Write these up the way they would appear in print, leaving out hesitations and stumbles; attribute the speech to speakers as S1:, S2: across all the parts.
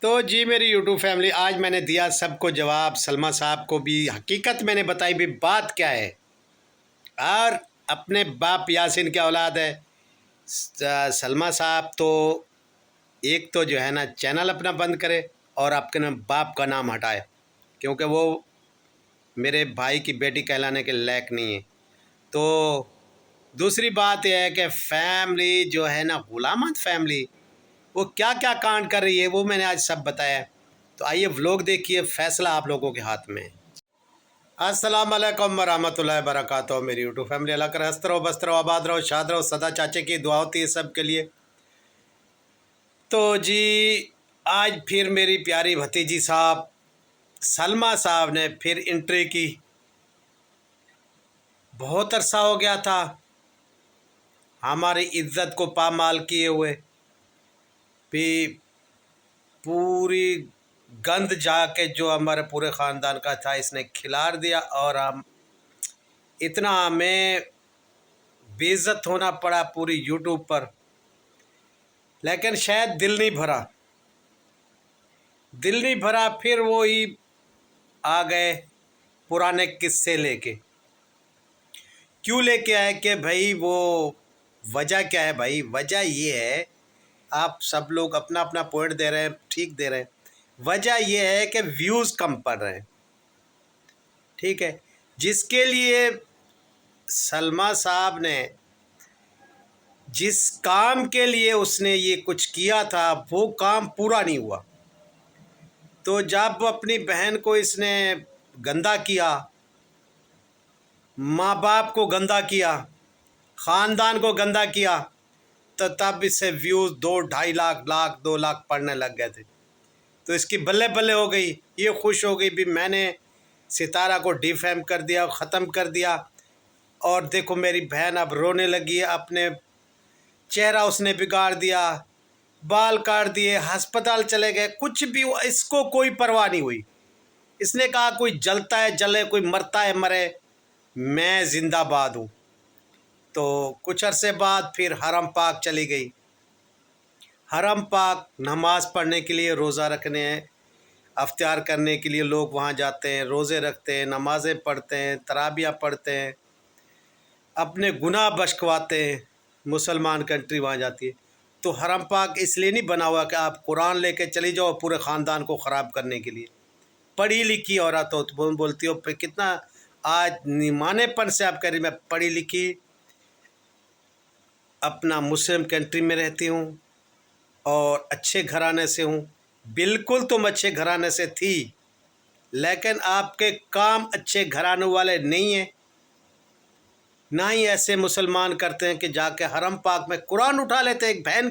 S1: तो जी मेरी YouTube family, आज मैंने दिया सबको जवाब। सलमा साहब को भी हकीकत मैंने बताई भी बात क्या है। और अपने बाप यासिन की औलाद है सलमा साहब। तो एक तो जो है ना, चैनल अपना बंद करे और आपके बाप का नाम हटाए, क्योंकि वो मेरे भाई की बेटी कहलाने के लायक नहीं है। तो दूसरी बात यह है कि फैमिली जो है ना, गुलामत फैमिली, वो क्या क्या कांड कर रही है वो मैंने आज सब बताया। तो आइए व्लॉग देखिए, फैसला आप लोगों के हाथ में है। अस्सलाम वालेकुम वरहमतुल्लाहि वबरकातुहू। मेरी यूट्यूब फैमिली, अल्लाह कर हंसते रहो, बसते रहो, आबाद रहो, शाद रहो, सदा चाचे की दुआ होती है सबके लिए। तो जी आज फिर मेरी प्यारी भतीजी साहब सलमा साहब ने फिर एंट्री की। बहुत अरसा हो गया था हमारी इज्जत को पामाल किए हुए भी। पूरी गंद जाके जो हमारे पूरे ख़ानदान का था इसने खिलार दिया, और हम इतना हमें बेइज्जत होना पड़ा पूरी यूट्यूब पर। लेकिन शायद दिल नहीं भरा। फिर वो ही आ गए पुराने किस्से लेके। क्यों लेके आए कि भाई वो वजह क्या है? भाई वजह ये है, आप सब लोग अपना अपना पॉइंट दे रहे हैं, ठीक दे रहे हैं। वजह ये है कि व्यूज़ कम पड़ रहे हैं, ठीक है। जिसके लिए सलमा साहब ने, जिस काम के लिए उसने ये कुछ किया था, वो काम पूरा नहीं हुआ। तो जब अपनी बहन को इसने गंदा किया, माँ बाप को गंदा किया, ख़ानदान को गंदा किया, तो तब इससे व्यूज़ 2-2.5 लाख 2 लाख पड़ने लग गए थे। तो इसकी बल्ले बल्ले हो गई, ये खुश हो गई भी मैंने सितारा को डिफेम कर दिया, ख़त्म कर दिया। और देखो मेरी बहन अब रोने लगी है, अपने चेहरा उसने बिगाड़ दिया, बाल काट दिए, अस्पताल चले गए, कुछ भी इसको कोई परवाह नहीं हुई। इसने कहा कोई जलता है जले, कोई मरता है मरे, मैं जिंदाबाद हूँ। तो कुछ अरसे बाद फिर हरम पाक चली गई। हरम पाक नमाज पढ़ने के लिए, रोज़ा रखने हैं, अफ्तार करने के लिए लोग वहाँ जाते हैं, रोज़े रखते हैं, नमाज़ें पढ़ते हैं, तराबियाँ पढ़ते हैं, अपने गुनाह बख्शवाते हैं। मुसलमान कंट्री वहाँ जाती है। तो हरम पाक इसलिए नहीं बना हुआ कि आप कुरान लेके चली जाओ पूरे ख़ानदान को ख़राब करने के लिए। पढ़ी लिखी औरत हो तो बोलती हो पे कितना आज निमानेपन से आप कह रही मैं पढ़ी लिखी अपना मुस्लिम कंट्री में रहती हूँ और अच्छे घराने से हूँ। बिल्कुल तुम अच्छे घराने से थी, लेकिन आपके काम अच्छे घराने वाले नहीं हैं। ना ही ऐसे मुसलमान करते हैं कि जाके हरम पाक में कुरान उठा लेते हैं एक बहन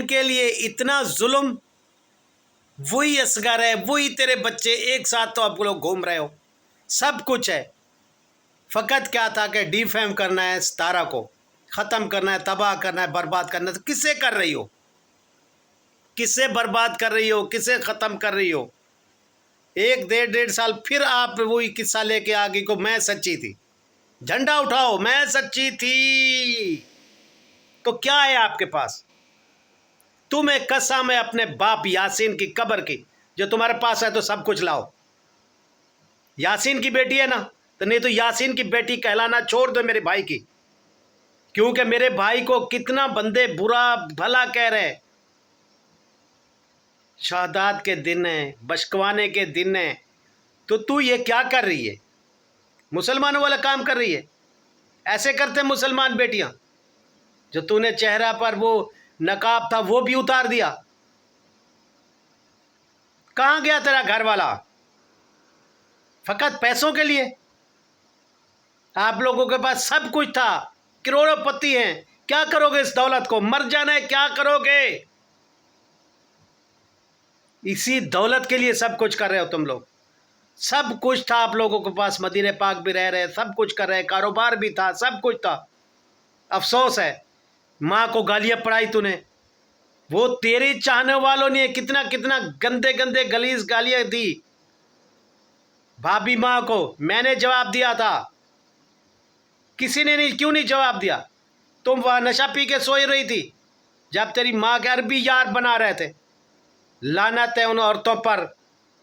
S1: के लिए इतना जुल्म। वही असगर है, वही तेरे बच्चे, एक साथ तो आप लोग घूम रहे हो, सब कुछ है। फ़कत क्या था कि डिफेम करना है, सितारा को ख़त्म करना है, तबाह करना है, बर्बाद करना है। तो किसे कर रही हो? किसे बर्बाद कर रही हो? किसे ख़त्म कर रही हो? 1 डेढ़ साल फिर आप वही किस्सा लेके आ गई को मैं सच्ची थी। झंडा उठाओ, मैं सच्ची थी। तो क्या है आपके पास? तुम्हें कसम है अपने बाप यासीन की कब्र की, जो तुम्हारे पास है तो सब कुछ लाओ। यासीन की बेटी है ना, तो नहीं तो यासीन की बेटी कहलाना छोड़ दो मेरे भाई की। क्योंकि मेरे भाई को कितना बंदे बुरा भला कह रहे हैं। शहादात के दिन है, बशकवाने के दिन है, तो तू ये क्या कर रही है? मुसलमानों वाला काम कर रही है। ऐसे करते मुसलमान बेटियां। जो तूने चेहरा पर वो नकाब था वो भी उतार दिया। कहाँ गया तेरा घर वाला? फकत पैसों के लिए। आप लोगों के पास सब कुछ था, करोड़पति हैं, क्या करोगे इस दौलत को? मर जाना है, क्या करोगे? इसी दौलत के लिए सब कुछ कर रहे हो तुम लोग। सब कुछ था आप लोगों के पास, मदीने पाक भी रह रहे, सब कुछ कर रहे, कारोबार भी था, सब कुछ था। अफसोस है माँ को गालियाँ पढ़ाई तूने। वो तेरे चाहने वालों ने कितना कितना गंदे गंदे गलीज गालियाँ दी भाभी माँ को। मैंने जवाब दिया था, किसी ने नहीं। क्यों नहीं जवाब दिया? तुम वहाँ नशा पी के सोई रही थी जब तेरी माँ के अरबी यार बना रहे थे। लानत है उन औरतों पर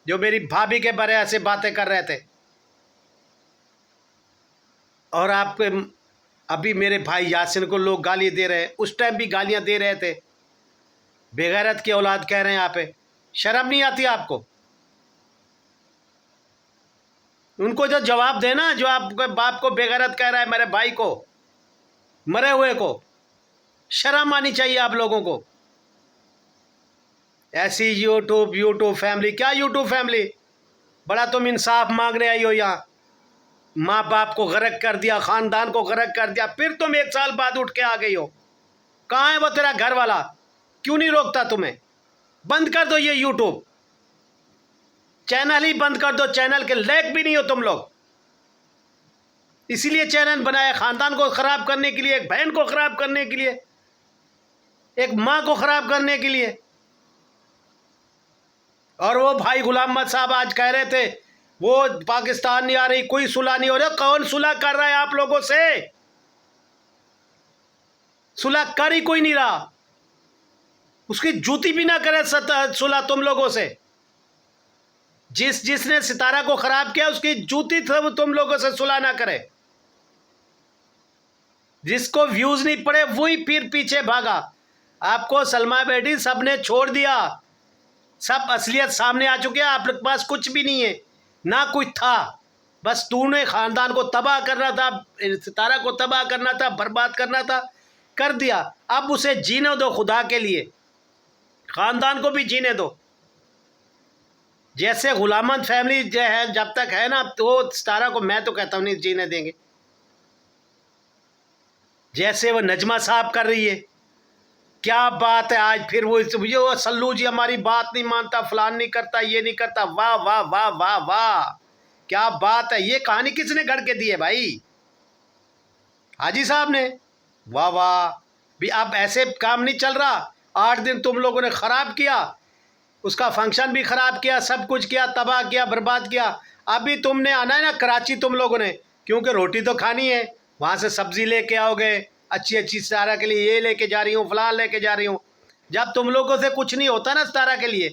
S1: जो मेरी भाभी के बारे ऐसे बातें कर रहे थे। और आप अभी मेरे भाई यासिन को लोग गाली दे रहे हैं, उस टाइम भी गालियां दे रहे थे। बेगैरत की औलाद कह रहे हैं यहाँ पे। शर्म नहीं आती आपको? उनको जो जवाब देना, जो आपके बाप को बेगैरत कह रहा है, मेरे भाई को, मरे हुए को, शर्म आनी चाहिए आप लोगों को। ऐसी यूट्यूब फैमिली, क्या यूट्यूब फैमिली? बड़ा तुम इंसाफ मांगने आई हो यहाँ। माँ बाप को गर्क कर दिया, खानदान को गर्क कर दिया, फिर तुम 1 साल बाद उठ के आ गई हो। कहाँ है वो तेरा घर वाला? क्यों नहीं रोकता तुम्हें? बंद कर दो ये यूट्यूब चैनल ही बंद कर दो। चैनल के लायक भी नहीं हो तुम लोग। इसीलिए चैनल बनाया, खानदान को खराब करने के लिए, एक बहन को खराब करने के लिए, एक माँ को खराब करने के लिए। और वो भाई गुलाम अहमद साहब आज कह रहे थे वो पाकिस्तान नहीं आ रही, कोई सुलह नहीं हो रहा। कौन सुलह कर रहा है आप लोगों से? सुलह कर ही कोई नहीं रहा। उसकी जूती भी ना करे सुलह तुम लोगों से। जिसने सितारा को खराब किया उसकी जूती तुम लोगों से सुलह ना करे। जिसको व्यूज नहीं पड़े वही फिर पीछे भागा। आपको सलमा बेटी सबने छोड़ दिया, सब असलियत सामने आ चुकी है। आप लोग के पास कुछ भी नहीं है, ना कुछ था। बस तूने खानदान को तबाह करना था, सितारा को तबाह करना था, बर्बाद करना था, कर दिया। अब उसे जीने दो खुदा के लिए, खानदान को भी जीने दो। जैसे गुलामत फैमिली जो है जब तक है ना, तो सितारा को मैं तो कहता हूँ नहीं जीने देंगे। जैसे वो नजमा साहब कर रही है, क्या बात है। आज फिर वो सल्लू जी हमारी बात नहीं मानता, फलान नहीं करता, ये नहीं करता। वाह वाह वाह वाह वाह, क्या बात है। ये कहानी किसने गढ़ के दी है भाई? हाजी साहब ने। वाह वाह। भी अब ऐसे काम नहीं चल रहा। 8 दिन तुम लोगों ने खराब किया, उसका फंक्शन भी खराब किया, सब कुछ किया, तबाह किया, बर्बाद किया। अभी तुमने आना है ना कराची तुम लोगों ने, क्योंकि रोटी तो खानी है। वहाँ से सब्जी लेके आओगे, अच्छी अच्छी सितारा के लिए ये लेके जा रही हूँ, फलान लेके जा रही हूँ। जब तुम लोगों से कुछ नहीं होता ना सितारा के लिए,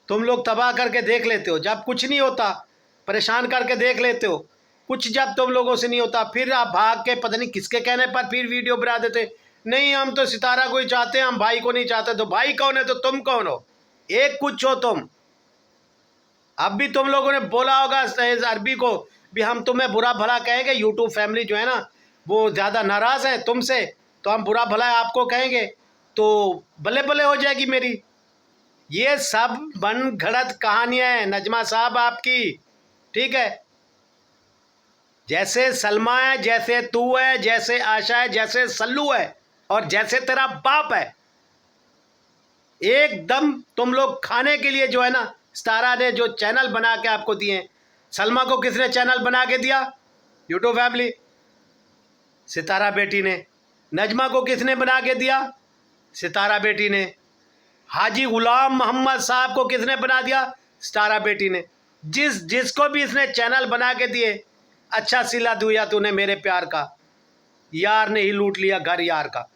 S1: तुम लोग तबाह करके देख लेते हो। जब कुछ नहीं होता परेशान करके देख लेते हो। कुछ जब तुम लोगों से नहीं होता फिर आप भाग के पता नहीं किसके कहने पर फिर वीडियो बना देते। नहीं हम तो सितारा को ही चाहते हैं, हम भाई को नहीं चाहते। तो भाई कौन है? तो तुम कौन हो? एक कुछ हो तुम। अब भी तुम लोगों ने बोला होगा अरबी को भी हम तुम्हें बुरा भला कहेंगे। यूट्यूब फैमिली जो है ना वो ज़्यादा नाराज़ है तुमसे, तो हम बुरा भला आपको कहेंगे तो बल्ले बल्ले हो जाएगी मेरी। ये सब बन घड़त कहानियाँ हैं नजमा साहब आपकी, ठीक है। जैसे सलमा है, जैसे तू है, जैसे आशा है, जैसे सल्लू है, और जैसे तेरा बाप है। एकदम तुम लोग खाने के लिए जो है ना, सितारा ने जो चैनल बना के आपको दिए। सलमा को किसने चैनल बना के दिया? यूट्यूब फैमिली, सितारा बेटी ने। नजमा को किसने बना के दिया? सितारा बेटी ने। हाजी गुलाम मोहम्मद साहब को किसने बना दिया? सितारा बेटी ने। जिसको भी इसने चैनल बना के दिए, अच्छा सिला दिया तूने मेरे प्यार का। यार ने ही लूट लिया घर यार का।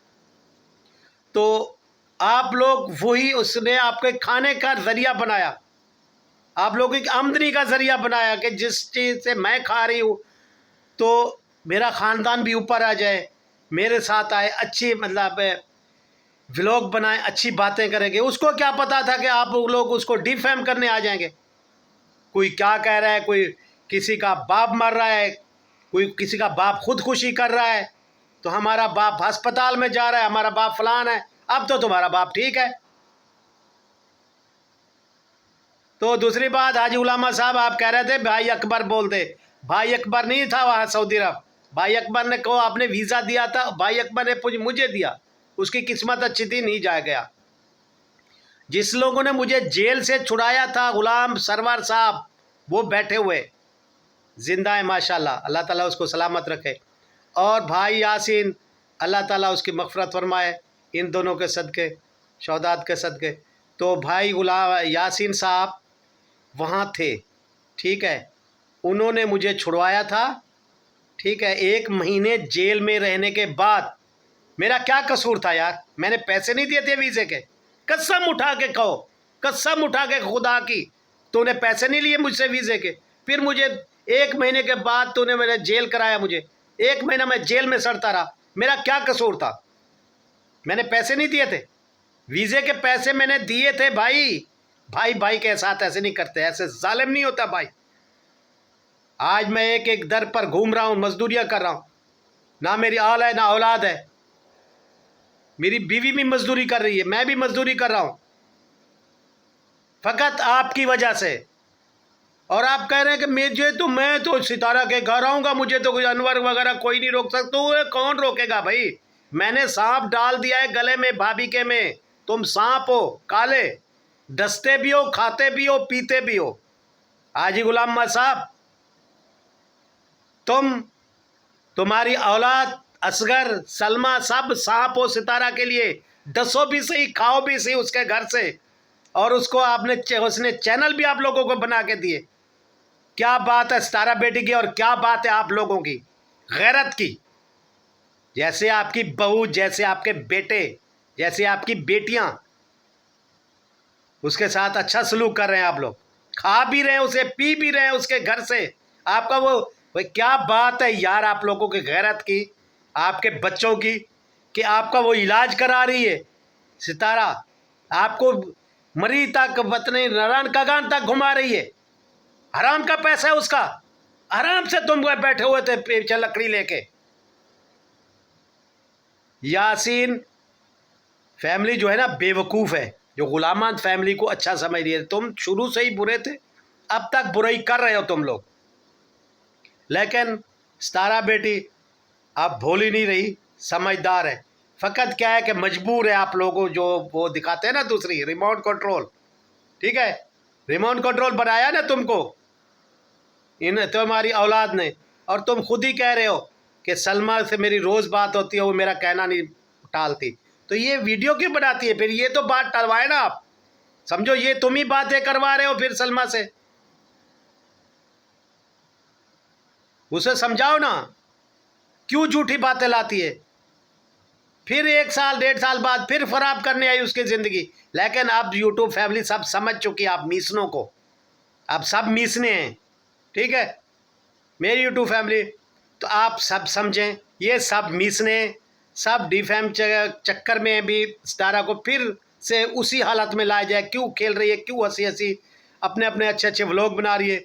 S1: तो आप लोग वही, उसने आपके खाने का जरिया बनाया, आप लोगों की आमदनी का जरिया बनाया कि जिस चीज़ से मैं खा रही हूँ तो मेरा ख़ानदान भी ऊपर आ जाए, मेरे साथ आए, अच्छी मतलब व्लॉग बनाए, अच्छी बातें करेंगे। उसको क्या पता था कि आप लोग उसको डिफेम करने आ जाएंगे। कोई क्या कह रहा है, कोई किसी का बाप मर रहा है, कोई किसी का बाप खुदकुशी कर रहा है, तो हमारा बाप अस्पताल में जा रहा है, हमारा बाप फलान है। अब तो तुम्हारा बाप ठीक है। तो दूसरी बात, हाजी उलामा साहब आप कह रहे थे भाई अकबर बोल दे। भाई अकबर नहीं था वहाँ सऊदी अरब। भाई अकबर ने को आपने वीज़ा दिया था, भाई अकबर ने मुझे दिया। उसकी किस्मत अच्छी थी, नहीं जा गया। जिस लोगों ने मुझे जेल से छुड़ाया था, गुलाम सरवर साहब, वो बैठे हुए जिंदा है माशाल्लाह, अल्लाह ताला उसको सलामत रखे। और भाई यासीन, अल्लाह ताला उसकी मग़फ़िरत फरमाए इन दोनों के सदक़े, शौदात के सदक़े। तो भाई गुलाम यासीन साहब वहाँ थे, ठीक है। उन्होंने मुझे छुड़वाया था, ठीक है। 1 महीने जेल में रहने के बाद मेरा क्या कसूर था यार? मैंने पैसे नहीं दिए थे वीज़े के? कसम उठा के कहो, कसम उठा के खुदा की, तूने पैसे नहीं लिए मुझसे वीज़े के। फिर मुझे 1 महीने के बाद तूने मेरे जेल कराया, मुझे 1 महीना मैं जेल में सड़ता रहा। मेरा क्या कसूर था? मैंने पैसे नहीं दिए थे? वीज़े के पैसे मैंने दिए थे भाई। भाई भाई के साथ ऐसे नहीं करते, ऐसे जालिम नहीं होता भाई। आज मैं एक एक दर पर घूम रहा हूँ, मजदूरियाँ कर रहा हूँ, ना मेरी आल है ना औलाद है। मेरी बीवी भी मजदूरी कर रही है, मैं भी मजदूरी कर रहा हूँ, फकत आपकी वजह से। और आप कह रहे हैं कि मैं तो सितारा के घर आऊँगा, मुझे तो कोई अनवर वगैरह कोई नहीं रोक सकता। तो कौन रोकेगा भाई? मैंने सांप डाल दिया है गले में भाभी के में। तुम सांप हो काले, डसते भी हो, खाते भी हो, पीते भी हो। हाजी गुलाम अहमद साहब, तुम्हारी औलाद असगर, सलमा, सब सांप हो सितारा के लिए। डसो भी सही, खाओ भी सही उसके घर से। और उसने चैनल भी आप लोगों को बना के दिए। क्या बात है सितारा बेटी की, और क्या बात है आप लोगों की गैरत की। जैसे आपकी बहू, जैसे आपके बेटे, जैसे आपकी बेटियां, उसके साथ अच्छा सलूक कर रहे हैं आप लोग। खा भी रहे हैं उसे, पी भी रहे हैं उसके घर से। आपका वो भाई क्या बात है यार आप लोगों की गैरत की, आपके बच्चों की, कि आपका वो इलाज करा रही है सितारा, आपको मरी तक वतनी नारायण कगान तक घुमा रही है। हराम का पैसा है उसका। आराम से तुम बैठे हुए थे पीछे लकड़ी लेके। यासीन फैमिली जो है ना बेवकूफ़ है, जो गुलामान फैमिली को अच्छा समझ रही है। तुम शुरू से ही बुरे थे, अब तक बुराई कर रहे हो तुम लोग। लेकिन सितारा बेटी अब भोली नहीं रही, समझदार है। फ़कत क्या है कि मजबूर है आप लोगों, जो वो दिखाते हैं ना दूसरी रिमोट कंट्रोल, ठीक है, रिमोट कंट्रोल बनाया ना तुमको इन तुम्हारी औलाद ने। और तुम खुद ही कह रहे हो कि सलमा से मेरी रोज़ बात होती है, वो मेरा कहना नहीं टालती। तो ये वीडियो क्यों बनाती है फिर? ये तो बात टलवाए ना आप। समझो ये तुम ही बातें करवा रहे हो फिर सलमा से। उसे समझाओ ना क्यों झूठी बातें लाती है। फिर 1 साल 1.5 साल बाद फिर खराब करने आई उसकी ज़िंदगी। लेकिन अब यूट्यूब फैमिली सब समझ चुकी है आप मीसनों को। अब सब मीसने हैं, ठीक है मेरी यूट्यूब फैमिली। तो आप सब समझें, ये सब मीसने, सब डिफेम चक्कर में भी सितारा को फिर से उसी हालत में लाया जाए। क्यों खेल रही है, क्यों हंसी हंसी अपने अपने अच्छे अच्छे व्लॉग बना रही है।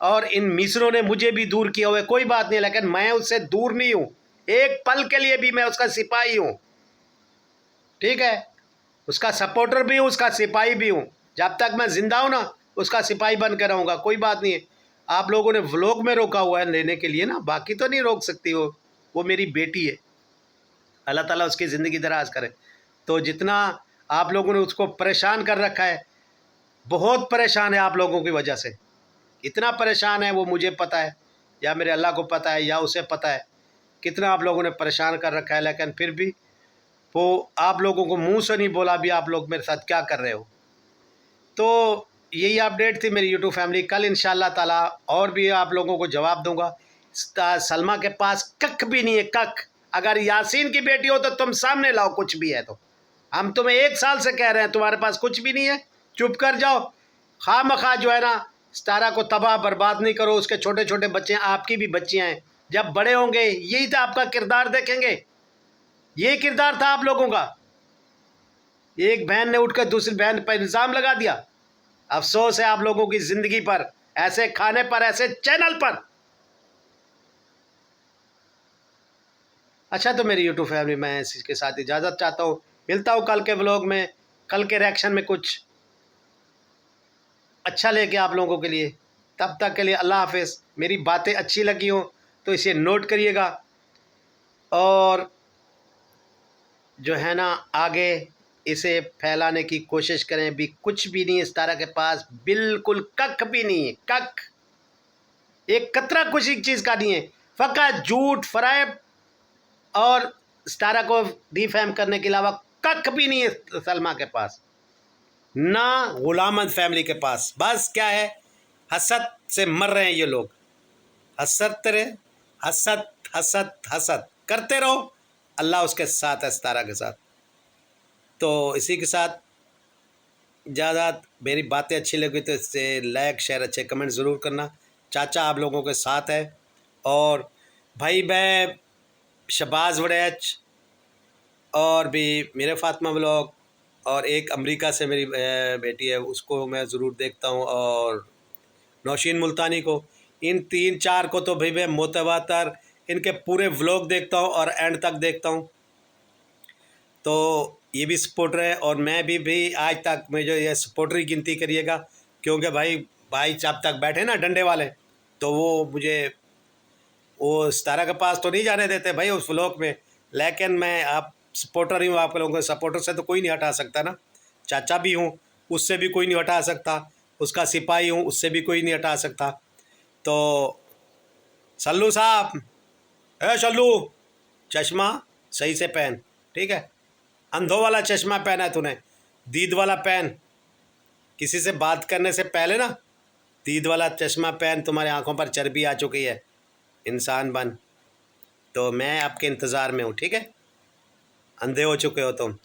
S1: और इन मिसरों ने मुझे भी दूर किया हुआ है, कोई बात नहीं, लेकिन मैं उससे दूर नहीं हूँ। एक पल के लिए भी मैं उसका सिपाही हूँ, ठीक है, उसका सपोर्टर भी हूँ, उसका सिपाही भी हूँ। जब तक मैं जिंदा हूँ ना उसका सिपाही बन कर रहूँगा, कोई बात नहीं है। आप लोगों ने व्लॉग में रोका हुआ है लेने के लिए ना, बाकी तो नहीं रोक सकती। वो मेरी बेटी है, अल्लाह ताला उसकी ज़िंदगी दराज करे। तो जितना आप लोगों ने उसको परेशान कर रखा है, बहुत परेशान है आप लोगों की वजह से। इतना परेशान है वो, मुझे पता है, या मेरे अल्लाह को पता है, या उसे पता है कितना आप लोगों ने परेशान कर रखा है। लेकिन फिर भी वो आप लोगों को मुंह से नहीं बोला भी आप लोग मेरे साथ क्या कर रहे हो। तो यही अपडेट थी मेरी यूट्यूब फैमिली। कल इंशाल्लाह ताला और भी आप लोगों को जवाब दूंगा। सलमा के पास कख भी नहीं है, कख। अगर यासीन की बेटी हो तो तुम सामने लाओ, कुछ भी है तो। हम तुम्हें 1 साल से कह रहे हैं तुम्हारे पास कुछ भी नहीं है, चुप कर जाओ। खामखा जो है ना सितारा को तबाह बर्बाद नहीं करो। उसके छोटे छोटे बच्चे हैं, आपकी भी बच्चियाँ हैं, जब बड़े होंगे यही तो आपका किरदार देखेंगे। ये किरदार था आप लोगों का। एक बहन ने उठकर दूसरी बहन पर इल्ज़ाम लगा दिया। अफसोस है आप लोगों की ज़िंदगी पर, ऐसे खाने पर, ऐसे चैनल पर। अच्छा तो मेरी यूट्यूब फैमिली, मैं इसके साथ इजाज़त चाहता हूँ। मिलता हूँ कल के व्लॉग में, कल के रिएक्शन में कुछ अच्छा लेके आप लोगों के लिए। तब तक के लिए अल्लाह हाफिज़। मेरी बातें अच्छी लगी हो तो इसे नोट करिएगा, और जो है ना आगे इसे फैलाने की कोशिश करें। भी कुछ भी नहीं है सितारा के पास, बिल्कुल कख भी नहीं है, कख एक कतरा कुछ एक चीज़ का नहीं है। फ़कत झूठ फरेब और सितारा को डिफेम करने के अलावा कख भी नहीं है सलमा के पास, ना गुलामत फैमिली के पास। बस क्या है, हसद से मर रहे हैं ये लोग। हसद रहे, हसद हसद हसद करते रहो, अल्लाह उसके साथ है, सितारा के साथ। तो इसी के साथ ज़्यादा मेरी बातें अच्छी लगी तो इससे लाइक शेयर अच्छे कमेंट ज़रूर करना। चाचा आप लोगों के साथ है। और भाई मैं शहबाज वड़ैच और भी मेरे फातिमा व्लॉग और एक अमेरिका से मेरी बेटी है उसको मैं ज़रूर देखता हूँ, और नौशीन मुल्तानी को, इन 3-4 को तो भाई मैं मोतवातर इनके पूरे व्लॉग देखता हूँ और एंड तक देखता हूँ। तो ये भी सपोर्टर है और मैं भी आज तक मैं जो ये सपोर्टर ही गिनती करिएगा, क्योंकि भाई जब तक बैठे ना डंडे वाले तो वो मुझे वो सितारा के पास तो नहीं जाने देते भाई उस व्लॉग में, लेकिन मैं आप सपोर्टर ही हूँ आप लोगों के। सपोर्टर से तो कोई नहीं हटा सकता ना। चाचा भी हूँ उससे भी कोई नहीं हटा सकता, उसका सिपाही हूँ उससे भी कोई नहीं हटा सकता। तो सल्लू साहब, ए सल्लू, चश्मा सही से पहन, ठीक है? अंधों वाला चश्मा पहना है तूने, दीद वाला पहन। किसी से बात करने से पहले ना दीद वाला चश्मा पहन, तुम्हारी आंखों पर चर्बी आ चुकी है, इंसान बन। तो मैं आपके इंतज़ार में हूँ, ठीक है? अंधे हो चुके हो तुम।